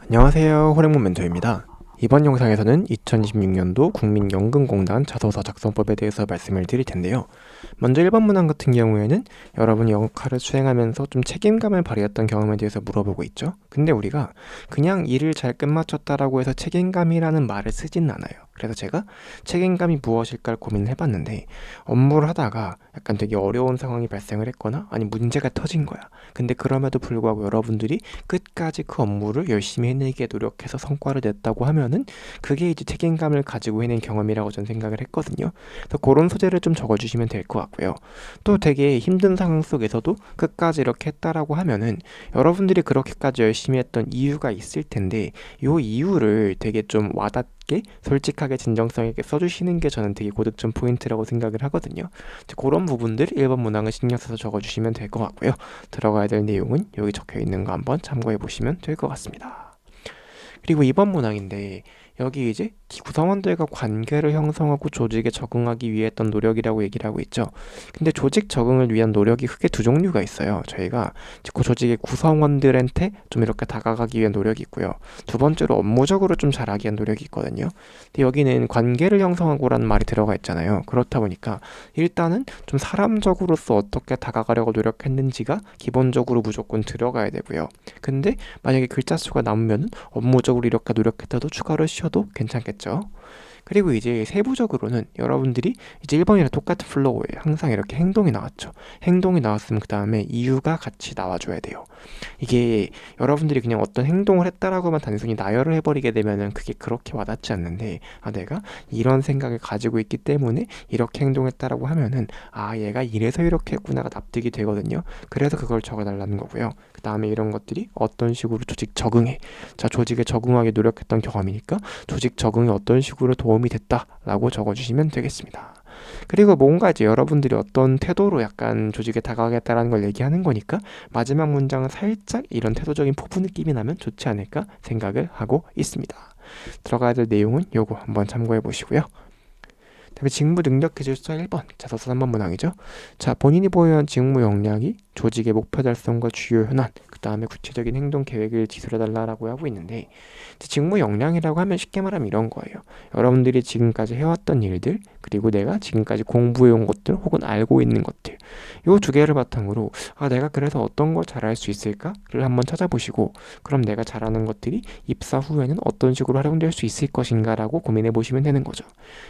안녕하세요. 호랭몬 멘토입니다. 이번 영상에서는 2026년도 국민연금공단 자소서 작성법에 대해서 말씀을 드릴 텐데요. 먼저 1번 문항 같은 경우에는 여러분이 역할을 수행하면서 좀 책임감을 발휘했던 경험에 대해서 물어보고 있죠. 근데 우리가 그냥 일을 잘 끝마쳤다라고 해서 책임감이라는 말을 쓰진 않아요. 그래서 제가 책임감이 무엇일까 고민을 해봤는데, 업무를 하다가 약간 되게 어려운 상황이 발생을 했거나 아니 문제가 터진 거야. 근데 그럼에도 불구하고 여러분들이 끝까지 그 업무를 열심히 해내기에 노력해서 성과를 냈다고 하면은 그게 이제 책임감을 가지고 해낸 경험이라고 저는 생각을 했거든요. 그래서 그런 소재를 좀 적어주시면 될 것 같고요. 또 되게 힘든 상황 속에서도 끝까지 이렇게 했다라고 하면은 여러분들이 그렇게까지 열심히 했던 이유가 있을 텐데, 요 이유를 되게 좀 와닿게 솔직하게 진정성 있게 써주시는 게 저는 되게 고득점 포인트라고 생각을 하거든요. 그런 부분들 1번 문항을 신경 써서 적어주시면 될 것 같고요. 들어가야 될 내용은 여기 적혀 있는 거 한번 참고해 보시면 될 것 같습니다. 그리고 2번 문항인데, 여기 이제 구성원들과 관계를 형성하고 조직에 적응하기 위해 했던 노력이라고 얘기를 하고 있죠. 근데 조직 적응을 위한 노력이 크게 두 종류가 있어요. 저희가 그 조직의 구성원들한테 좀 이렇게 다가가기 위한 노력이 있고요. 두 번째로 업무적으로 좀 잘하기 위한 노력이 있거든요. 근데 여기는 관계를 형성하고라는 말이 들어가 있잖아요. 그렇다 보니까 일단은 좀 사람적으로서 어떻게 다가가려고 노력했는지가 기본적으로 무조건 들어가야 되고요. 근데 만약에 글자 수가 남으면 업무적으로 이렇게 노력했다도 추가로 쉬어도 괜찮겠죠. 그리고 이제 세부적으로는 여러분들이 이제 1번이랑 똑같은 플로우예요. 항상 이렇게 행동이 나왔죠. 행동이 나왔으면 그 다음에 이유가 같이 나와줘야 돼요. 이게 여러분들이 그냥 어떤 행동을 했다라고만 단순히 나열을 해버리게 되면은 그게 그렇게 와닿지 않는데, 내가 이런 생각을 가지고 있기 때문에 이렇게 행동했다라고 하면은 얘가 이래서 이렇게 했구나가 납득이 되거든요. 그래서 그걸 적어달라는 거고요. 그 다음에 이런 것들이 어떤 식으로 조직 적응해. 자, 조직에 적응하기 노력했던 경험이니까 조직 적응이 어떤 식으로 도움이 됐다라고 적어주시면 되겠습니다. 그리고 뭔가 이제 여러분들이 어떤 태도로 약간 조직에 다가가겠다라는 걸 얘기하는 거니까 마지막 문장은 살짝 이런 태도적인 포부 느낌이 나면 좋지 않을까 생각을 하고 있습니다. 들어가야 될 내용은 요거 한번 참고해 보시고요. 다음에 직무 능력 기술서 1번 자소서 3번 문항이죠. 자, 본인이 보유한 직무 역량이 조직의 목표 달성과 주요 현안, 그 다음에 구체적인 행동 계획을 지술해달라고 하고 있는데, 직무 역량이라고 하면 쉽게 말하면 이런 거예요. 여러분들이 지금까지 해왔던 일들, 그리고 내가 지금까지 공부해온 것들 혹은 알고 있는 것들, 요 두 개를 바탕으로 내가 그래서 어떤 걸 잘할 수 있을까를 한번 찾아보시고, 그럼 내가 잘하는 것들이 입사 후에는 어떤 식으로 활용될 수 있을 것인가라고 고민해 보시면 되는 거죠.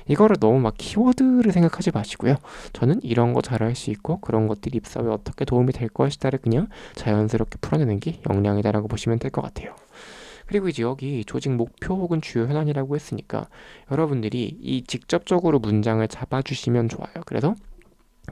이거를 너무 막 키워드를 생각하지 마시고요. 저는 이런 거 잘할 수 있고 그런 것들이 입사 후에 어떻게 도움이 될 것이다를 그냥 자연스럽게 풀어내는 게 역량이다라고 보시면 될 것 같아요. 그리고 이제 여기 조직 목표 혹은 주요 현안이라고 했으니까 여러분들이 이 직접적으로 문장을 잡아주시면 좋아요. 그래서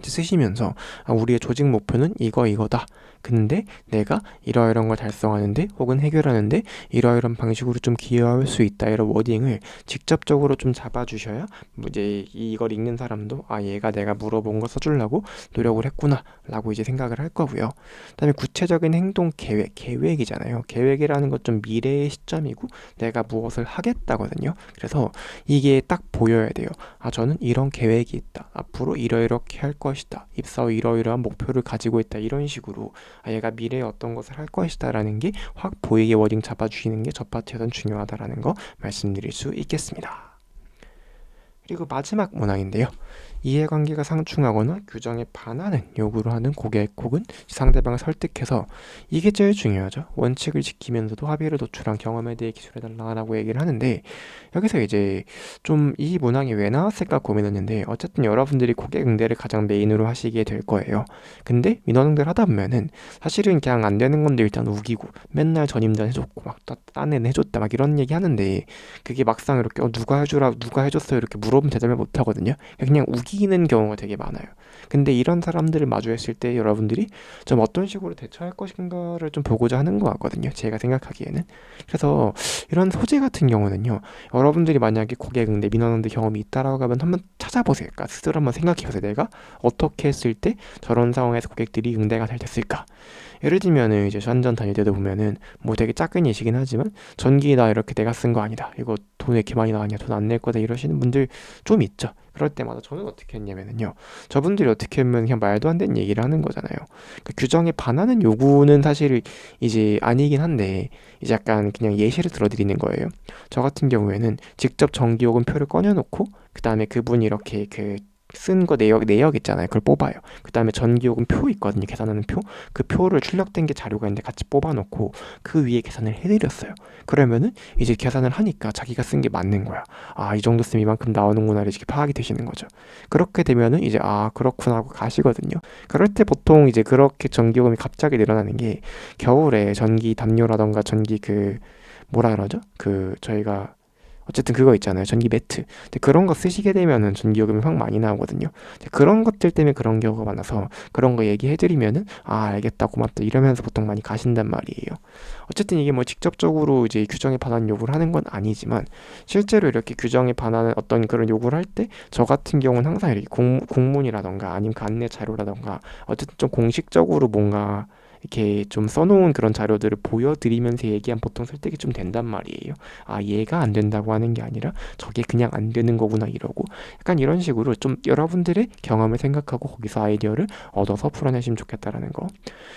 쓰시면서 우리의 조직 목표는 이거다. 근데 내가 이러이런 걸 달성하는데 혹은 해결하는데 이러이런 방식으로 좀 기여할 수 있다, 이런 워딩을 직접적으로 좀 잡아주셔야 이제 이걸 읽는 사람도 얘가 내가 물어본 거 써주려고 노력을 했구나 라고 이제 생각을 할 거고요. 그다음에 구체적인 행동 계획이잖아요. 계획이라는 것 좀 미래의 시점이고 내가 무엇을 하겠다거든요. 그래서 이게 딱 보여야 돼요. 저는 이런 계획이 있다. 앞으로 이러이렇게 할 것이다. 입사 후 이러이러한 목표를 가지고 있다. 이런 식으로 얘가 미래에 어떤 것을 할 것이다 라는 게 확 보이게 워딩 잡아주시는 게 첫 파트에선 중요하다라는 거 말씀드릴 수 있겠습니다. 그리고 마지막 문항인데요. 이해관계가 상충하거나 규정에 반하는 요구를 하는 고객 혹은 상대방을 설득해서, 이게 제일 중요하죠. 원칙을 지키면서도 합의를 도출한 경험에 대해 기술해달라고 얘기를 하는데, 여기서 이제 좀 이 문항이 왜 나왔을까 고민했는데, 어쨌든 여러분들이 고객 응대를 가장 메인으로 하시게 될 거예요. 근데 민원 응대를 하다 보면은 사실은 그냥 안 되는 건데 일단 우기고 맨날 전임자 해줬고 막 딴 애는 해줬다 막 이런 얘기 하는데, 그게 막상 이렇게 누가 해주라 누가 해줬어요 이렇게 물어보면 대답을 못 하거든요. 그냥 우기는 경우가 되게 많아요. 근데 이런 사람들을 마주했을 때 여러분들이 좀 어떤 식으로 대처할 것인가를 좀 보고자 하는 것 같거든요. 제가 생각하기에는. 그래서 이런 소재 같은 경우는요, 여러분들이 만약에 고객 응대, 민원 응대 경험이 있다라고 하면 한번 찾아보세요. 그러니까 스스로 한번 생각해보세요. 내가 어떻게 했을 때 저런 상황에서 고객들이 응대가 잘 됐을까? 예를 들면은 이제 완전 다닐 때도 보면은 뭐 되게 작은 예시긴 하지만 전기 나 이렇게 내가 쓴 거 아니다, 이거 돈 왜 이렇게 많이 나왔냐, 돈 안 낼 거다 이러시는 분들 좀 있죠. 그럴 때마다 저는 어떻게 했냐면요, 저분들이 어떻게 하면 그냥 말도 안 되는 얘기를 하는 거잖아요. 그러니까 규정에 반하는 요구는 사실 이제 아니긴 한데, 이제 약간 그냥 예시를 들어드리는 거예요. 저 같은 경우에는 직접 전기요금표를 꺼내놓고 그 다음에 그분이 이렇게 그 쓴 거 내역 있잖아요. 그걸 뽑아요. 그 다음에 전기요금 표 있거든요. 계산하는 표. 그 표를 출력된 게 자료가 있는데 같이 뽑아놓고 그 위에 계산을 해드렸어요. 그러면은 이제 계산을 하니까 자기가 쓴 게 맞는 거야. 아, 이 정도 쓰면 이만큼 나오는구나 이렇게 파악이 되시는 거죠. 그렇게 되면은 이제 아, 그렇구나 하고 가시거든요. 그럴 때 보통 이제 그렇게 전기요금이 갑자기 늘어나는 게, 겨울에 전기 담요라던가 전기 그 뭐라 그러죠? 그 저희가 어쨌든 그거 있잖아요. 전기 매트. 근데 그런 거 쓰시게 되면은 전기요금이 확 많이 나오거든요. 근데 그런 것들 때문에 그런 경우가 많아서 그런 거 얘기해드리면은 아, 알겠다, 고맙다 이러면서 보통 많이 가신단 말이에요. 어쨌든 이게 뭐 직접적으로 이제 규정에 반하는 요구를 하는 건 아니지만, 실제로 이렇게 규정에 반하는 어떤 그런 요구를 할 때 저 같은 경우는 항상 이렇게 공문이라던가 아니면 그 안내 자료라던가 어쨌든 좀 공식적으로 뭔가 이렇게 좀 써놓은 그런 자료들을 보여드리면서 얘기하면 보통 설득이 좀 된단 말이에요. 아, 얘가 안 된다고 하는 게 아니라 저게 그냥 안 되는 거구나 이러고, 약간 이런 식으로 좀 여러분들의 경험을 생각하고 거기서 아이디어를 얻어서 풀어내시면 좋겠다라는 거.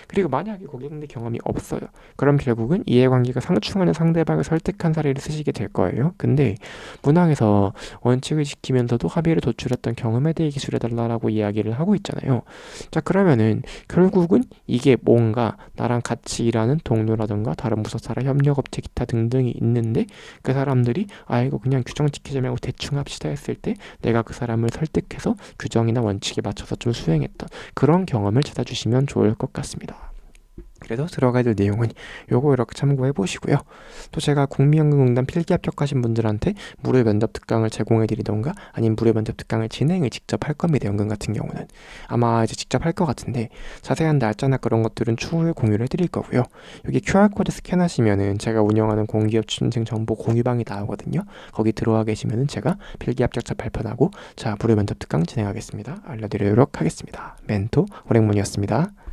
그리고 만약에 고객님들 경험이 없어요. 그럼 결국은 이해관계가 상충하는 상대방을 설득한 사례를 쓰시게 될 거예요. 근데 문항에서 원칙을 지키면서도 합의를 도출했던 경험에 대해 기술해달라고 이야기를 하고 있잖아요. 자, 그러면은 결국은 이게 뭔가 나랑 같이 일하는 동료라든가 다른 부서사라 협력업체 기타 등등이 있는데, 그 사람들이 아, 이거 그냥 규정 지키지 말고 대충 합시다 했을 때 내가 그 사람을 설득해서 규정이나 원칙에 맞춰서 좀 수행했던 그런 경험을 찾아주시면 좋을 것 같습니다. 그래서 들어가야 될 내용은 요거 이렇게 참고해 보시고요. 또 제가 국민연금공단 필기 합격하신 분들한테 무료 면접 특강을 제공해 드리던가 아니면 무료 면접 특강을 진행을 직접 할 겁니다. 연금 같은 경우는 아마 이제 직접 할 것 같은데, 자세한 날짜나 그런 것들은 추후에 공유를 해 드릴 거고요. 여기 QR코드 스캔하시면은 제가 운영하는 공기업 취준생 정보 공유방이 나오거든요. 거기 들어와 계시면은 제가 필기 합격자 발표하고 자, 무료 면접 특강 진행하겠습니다. 알려드리도록 하겠습니다. 멘토 오랭문이었습니다.